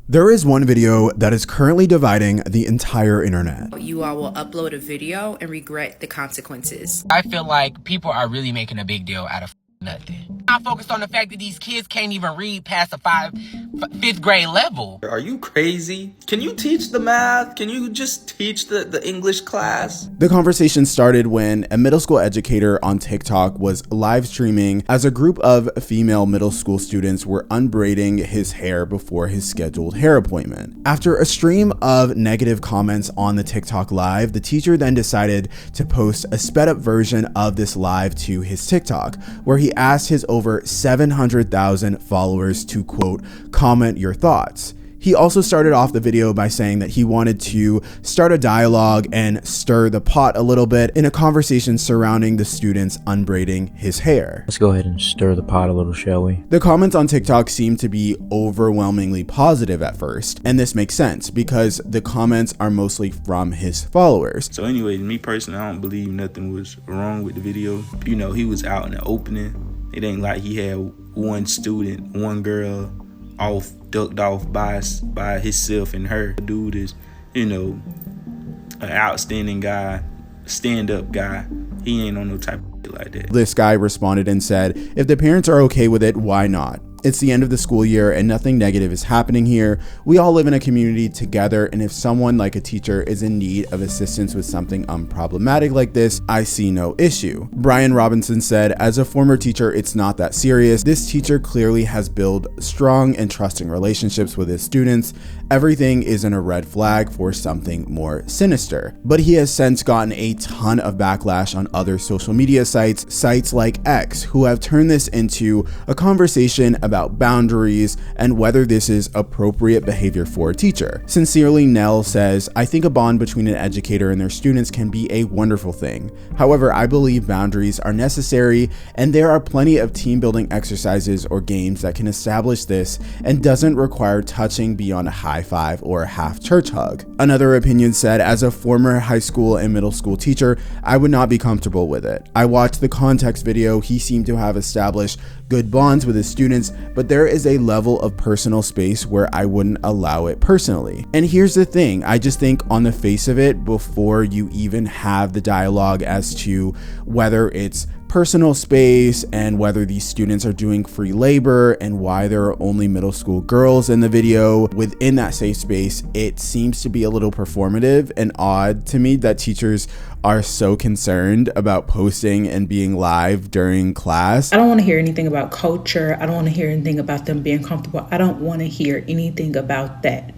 There is one video that is currently dividing the entire internet. You all will upload a video and regret the consequences. I feel like people are really making a big deal out of nothing. I'm focused on the fact that these kids can't even read past the fifth grade level. Are you crazy? Can you teach the math? Can you just teach the English class? The conversation started when a middle school educator on TikTok was live streaming as a group of female middle school students were unbraiding his hair before his scheduled hair appointment. After a stream of negative comments on the TikTok live, the teacher then decided to post a sped up version of this live to his TikTok, where he asked his over 700,000 followers to, quote, comment your thoughts. He also started off the video by saying that he wanted to start a dialogue and stir the pot a little bit in a conversation surrounding the students unbraiding his hair. Let's go ahead and stir the pot a little, shall we? The comments on TikTok seem to be overwhelmingly positive at first, and this makes sense because the comments are mostly from his followers. So anyway, me personally, I don't believe nothing was wrong with the video. You know, he was out in the opening. It ain't like he had one student, one girl ducked off by himself and her. The dude is, you know, an outstanding guy, stand-up guy. He ain't on no type of shit like that. This guy responded and said, if the parents are okay with it, why not? It's the end of the school year and nothing negative is happening here. We all live in a community together, and if someone like a teacher is in need of assistance with something unproblematic like this, I see no issue. Brian Robinson said, as a former teacher, it's not that serious. This teacher clearly has built strong and trusting relationships with his students. Everything isn't a red flag for something more sinister. But he has since gotten a ton of backlash on other social media sites like X, who have turned this into a conversation about boundaries and whether this is appropriate behavior for a teacher. Sincerely, Nell says, I think a bond between an educator and their students can be a wonderful thing. However, I believe boundaries are necessary, and there are plenty of team building exercises or games that can establish this and doesn't require touching beyond a high five or a half church hug. Another opinion said, as a former high school and middle school teacher, I would not be comfortable with it. I watched the context video. He seemed to have established good bonds with his students, but there is a level of personal space where I wouldn't allow it personally. And here's the thing, I just think on the face of it, before you even have the dialogue as to whether it's personal space and whether these students are doing free labor and why there are only middle school girls in the video within that safe space, it seems to be a little performative and odd to me that teachers are so concerned about posting and being live during class. I don't want to hear anything about culture. I don't want to hear anything about them being comfortable. I don't want to hear anything about that.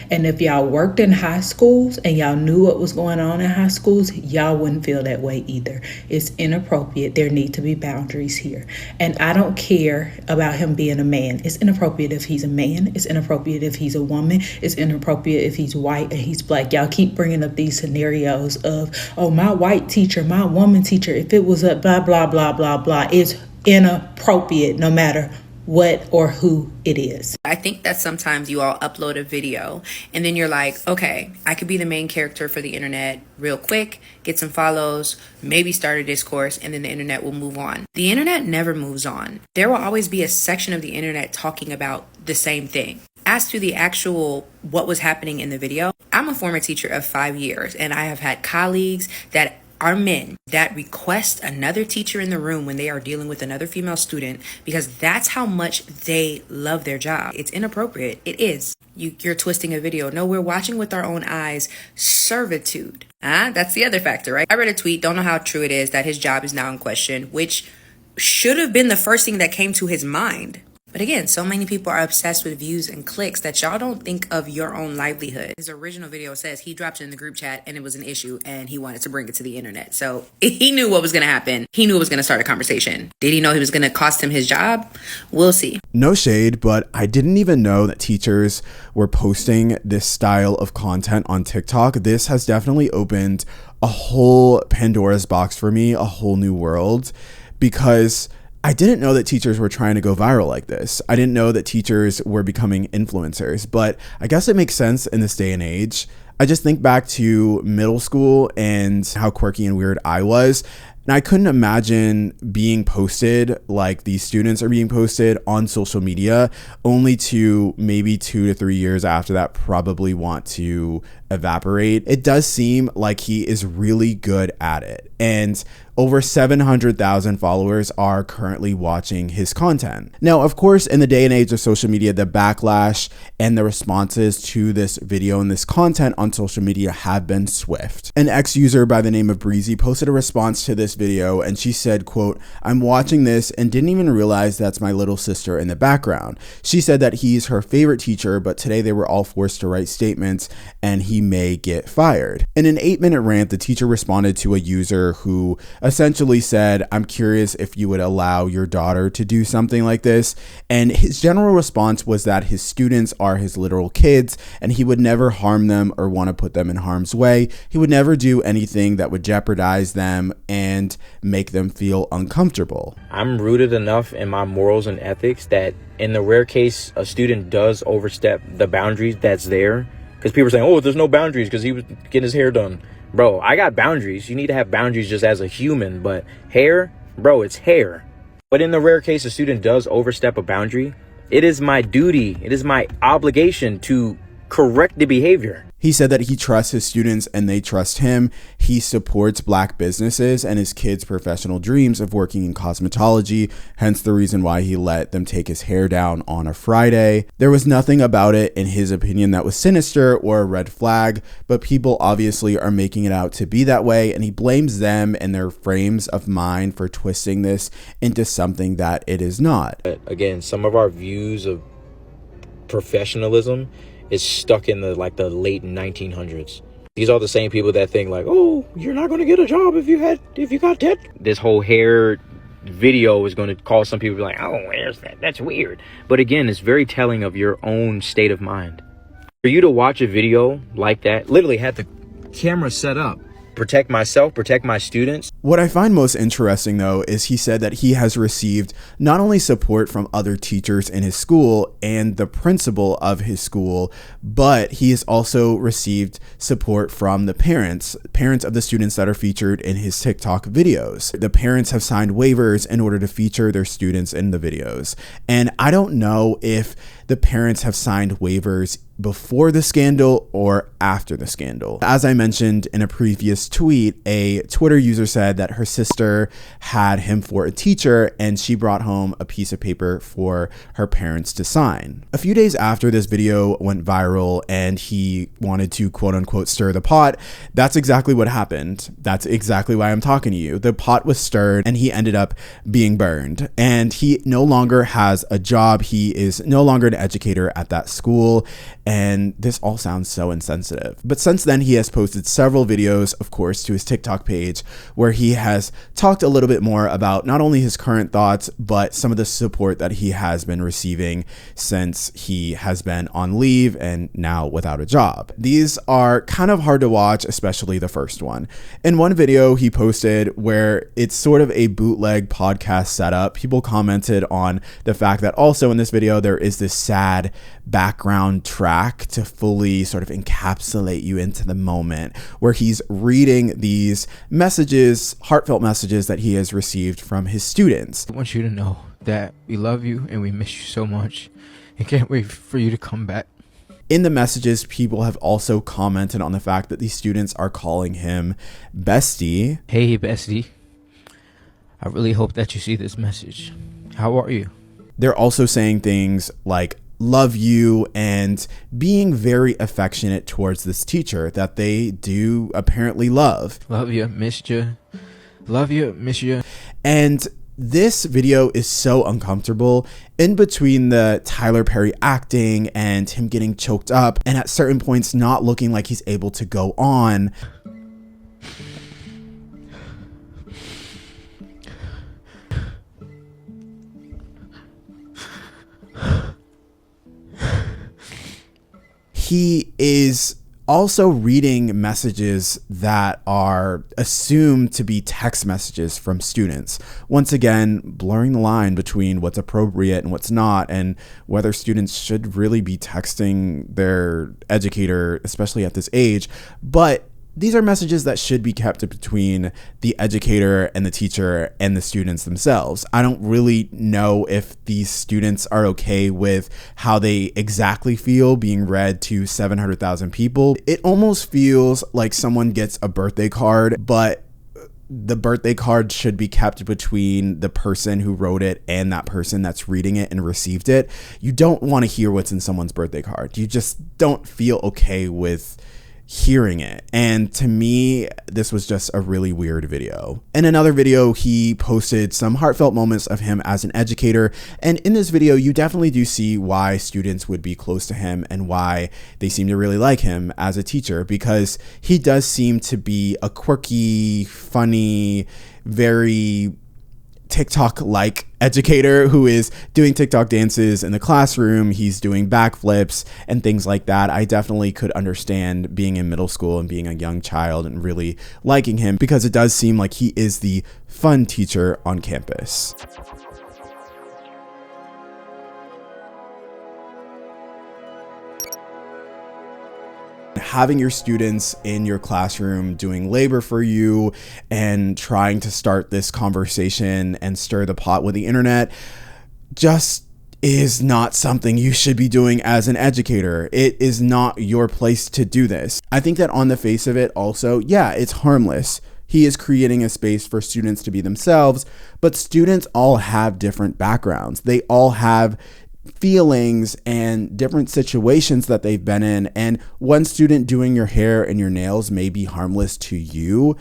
And if y'all worked in high schools and y'all knew what was going on in high schools, y'all wouldn't feel that way either. It's inappropriate. There need to be boundaries here. And I don't care about him being a man. It's inappropriate if he's a man. It's inappropriate if he's a woman. It's inappropriate if he's white and he's black. Y'all keep bringing up these scenarios of, oh, my white teacher, my woman teacher, if it was a blah, blah, blah, blah, blah. It's inappropriate no matter what or who it is. I think that sometimes you all upload a video and then you're like, okay, I could be the main character for the internet real quick, get some follows, maybe start a discourse, and then the internet will move on. The internet never moves on. There will always be a section of the internet talking about the same thing. As to the actual what was happening in the video, I'm a former teacher of 5 years, and I have had colleagues that are men that request another teacher in the room when they are dealing with another female student because that's how much they love their job. It's inappropriate. It is. You're twisting a video. No, we're watching with our own eyes. Servitude. That's the other factor, right? I read a tweet, don't know how true it is, that his job is now in question, which should have been the first thing that came to his mind. But again, so many people are obsessed with views and clicks that y'all don't think of your own livelihood. His original video says he dropped it in the group chat and it was an issue and he wanted to bring it to the internet. So he knew what was going to happen. He knew it was going to start a conversation. Did he know he was going to cost him his job? We'll see. No shade, but I didn't even know that teachers were posting this style of content on TikTok. This has definitely opened a whole Pandora's box for me, a whole new world, because I didn't know that teachers were trying to go viral like this. I didn't know that teachers were becoming influencers, but I guess it makes sense in this day and age. I just think back to middle school and how quirky and weird I was. And I couldn't imagine being posted like these students are being posted on social media, only to maybe 2 to 3 years after that probably want to evaporate. It does seem like he is really good at it. And over 700,000 followers are currently watching his content. Now, of course, in the day and age of social media, the backlash and the responses to this video and this content on social media have been swift. An ex-user by the name of Breezy posted a response to this video, and she said, quote, "I'm watching this and didn't even realize that's my little sister in the background. She said that he's her favorite teacher, but today they were all forced to write statements and he may get fired." In an 8-minute rant, the teacher responded to a user who essentially said, "I'm curious if you would allow your daughter to do something like this." And his general response was that his students are his literal kids and he would never harm them or want to put them in harm's way. He would never do anything that would jeopardize them and make them feel uncomfortable. I'm rooted enough in my morals and ethics that in the rare case a student does overstep the boundaries that's there, because people are saying, oh, there's no boundaries because he was getting his hair done. Bro, I got boundaries. You need to have boundaries just as a human, but hair, bro, it's hair. But in the rare case a student does overstep a boundary, it is my duty, it is my obligation to correct the behavior. He said that he trusts his students and they trust him. He supports Black businesses and his kids' professional dreams of working in cosmetology, hence the reason why he let them take his hair down on a Friday. There was nothing about it, in his opinion, that was sinister or a red flag, but people obviously are making it out to be that way, and he blames them and their frames of mind for twisting this into something that it is not. But again, some of our views of professionalism is stuck in the late 1900s. These are the same people that think like, oh, you're not going to get a job if you got tat. This whole hair video is going to cause some people to be like, oh, where's that? That's weird. But again, it's very telling of your own state of mind. For you to watch a video like that, literally had the camera set up, protect myself, protect my students. What I find most interesting, though, is he said that he has received not only support from other teachers in his school and the principal of his school, but he has also received support from the parents of the students that are featured in his TikTok videos. The parents have signed waivers in order to feature their students in the videos. And I don't know if the parents have signed waivers before the scandal or after the scandal. As I mentioned in a previous tweet, a Twitter user said that her sister had him for a teacher and she brought home a piece of paper for her parents to sign. A few days after this video went viral and he wanted to quote unquote stir the pot, that's exactly what happened. That's exactly why I'm talking to you. The pot was stirred and he ended up being burned, and he no longer has a job. He is no longer an educator at that school. And this all sounds so insensitive. But since then, he has posted several videos, of course, to his TikTok page where he has talked a little bit more about not only his current thoughts, but some of the support that he has been receiving since he has been on leave and now without a job. These are kind of hard to watch, especially the first one. In one video he posted where it's sort of a bootleg podcast setup, people commented on the fact that also in this video there is this sad background track to fully sort of encapsulate you into the moment, where he's reading these messages, heartfelt messages that he has received from his students. I want you to know that we love you and we miss you so much and can't wait for you to come back. In the messages, people have also commented on the fact that these students are calling him bestie. Hey, bestie. I really hope that you see this message. How are you? They're also saying things like love you and being very affectionate towards this teacher that they do apparently love. Love you, missed you. Love you, miss you. And this video is so uncomfortable in between the Tyler Perry acting and him getting choked up and at certain points not looking like he's able to go on. He is also reading messages that are assumed to be text messages from students. Once again, blurring the line between what's appropriate and what's not, and whether students should really be texting their educator, especially at this age. But these are messages that should be kept between the educator and the teacher and the students themselves. I don't really know if these students are okay with how they exactly feel being read to 700,000 people. It almost feels like someone gets a birthday card, but the birthday card should be kept between the person who wrote it and that person that's reading it and received it. You don't want to hear what's in someone's birthday card. You just don't feel okay with hearing it. And to me, this was just a really weird video. In another video, he posted some heartfelt moments of him as an educator. And in this video, you definitely do see why students would be close to him and why they seem to really like him as a teacher, because he does seem to be a quirky, funny, very TikTok-like educator who is doing TikTok dances in the classroom. He's doing backflips and things like that. I definitely could understand being in middle school and being a young child and really liking him, because it does seem like he is the fun teacher on campus. Having your students in your classroom doing labor for you and trying to start this conversation and stir the pot with the internet just is not something you should be doing as an educator. It is not your place to do this. I think that on the face of it also, yeah, it's harmless. He is creating a space for students to be themselves, but students all have different backgrounds. They all have feelings and different situations that they've been in. And one student doing your hair and your nails may be harmless to you,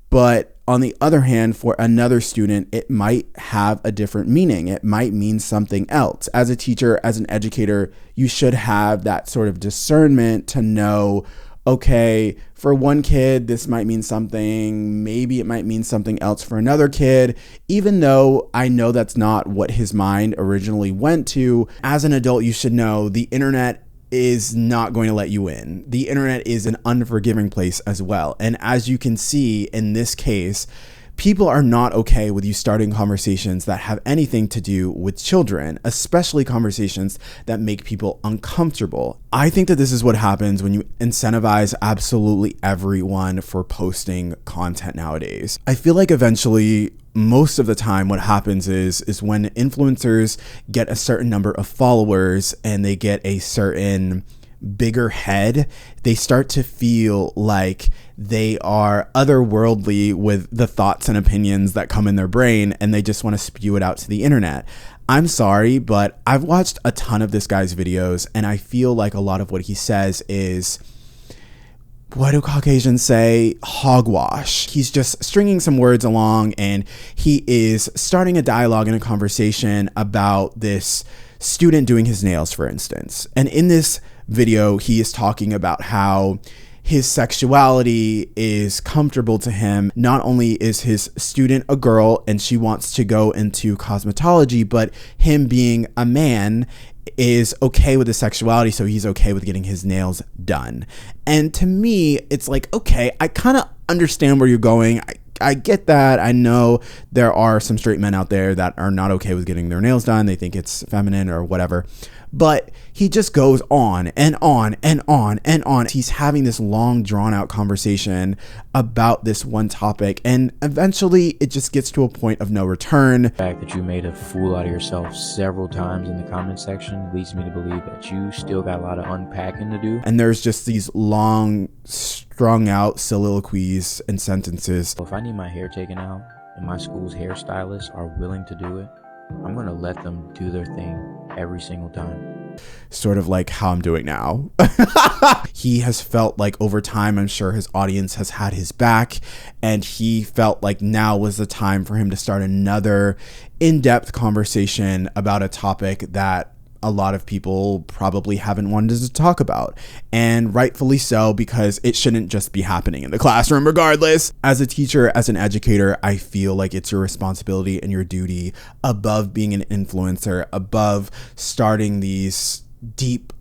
but on the other hand, for another student, it might have a different meaning. It might mean something else. As a teacher, as an educator, you should have that sort of discernment to know, okay, for one kid, this might mean something. Maybe it might mean something else for another kid, even though I know that's not what his mind originally went to. As an adult, you should know the internet is not going to let you in. The internet is an unforgiving place as well. And as you can see in this case, people are not okay with you starting conversations that have anything to do with children, especially conversations that make people uncomfortable. I think that this is what happens when you incentivize absolutely everyone for posting content nowadays. I feel like eventually, most of the time, what happens is when influencers get a certain number of followers and they get a certain bigger head, they start to feel like they are otherworldly with the thoughts and opinions that come in their brain, and they just want to spew it out to the internet. I'm sorry, but I've watched a ton of this guy's videos, and I feel like a lot of what he says is, what do Caucasians say? Hogwash. He's just stringing some words along, and he is starting a dialogue and a conversation about this student doing his nails, for instance. And in this video, he is talking about how his sexuality is comfortable to him. Not only is his student a girl and she wants to go into cosmetology, but him being a man is okay with his sexuality, so he's okay with getting his nails done. And to me, it's like, okay, I kind of understand where you're going. I get that. I know there are some straight men out there that are not okay with getting their nails done. They think it's feminine or whatever. But he just goes on and on and on and on. He's having this long, drawn out conversation about this one topic. And eventually it just gets to a point of no return. The fact that you made a fool out of yourself several times in the comment section leads me to believe that you still got a lot of unpacking to do. And there's just these long, strung out soliloquies and sentences. If I need my hair taken out and my school's hairstylists are willing to do it, I'm going to let them do their thing every single time. Sort of like how I'm doing now. He has felt like over time, I'm sure his audience has had his back, and he felt like now was the time for him to start another in-depth conversation about a topic that a lot of people probably haven't wanted to talk about, and rightfully so, because it shouldn't just be happening in the classroom regardless. As a teacher, as an educator, I feel like it's your responsibility and your duty, above being an influencer, above starting these deep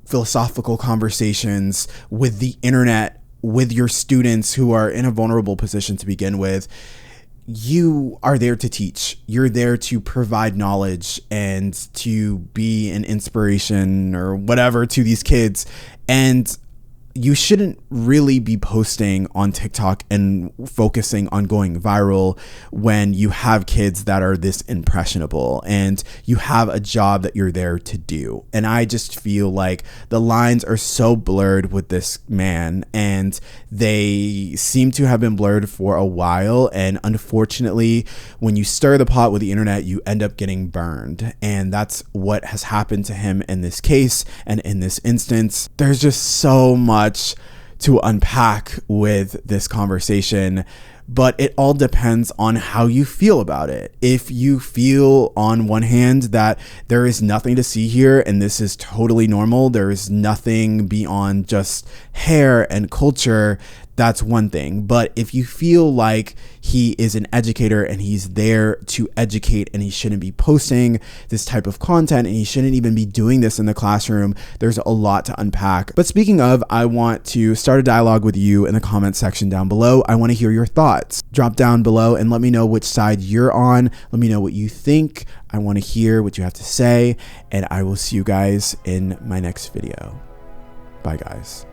philosophical conversations with the internet, with your students who are in a vulnerable position to begin with. You are there to teach. You're there to provide knowledge and to be an inspiration or whatever to these kids. And you shouldn't really be posting on TikTok and focusing on going viral when you have kids that are this impressionable and you have a job that you're there to do. And I just feel like the lines are so blurred with this man, and they seem to have been blurred for a while. And unfortunately, when you stir the pot with the internet, you end up getting burned. And that's what has happened to him in this case and in this instance. There's just so much to unpack with this conversation, but it all depends on how you feel about it. If you feel on one hand that there is nothing to see here and this is totally normal, there is nothing beyond just hair and culture, that's one thing. But if you feel like he is an educator and he's there to educate and he shouldn't be posting this type of content and he shouldn't even be doing this in the classroom, there's a lot to unpack. But speaking of, I want to start a dialogue with you in the comment section down below. I want to hear your thoughts. Drop down below and let me know which side you're on. Let me know what you think. I want to hear what you have to say, and I will see you guys in my next video. Bye, guys.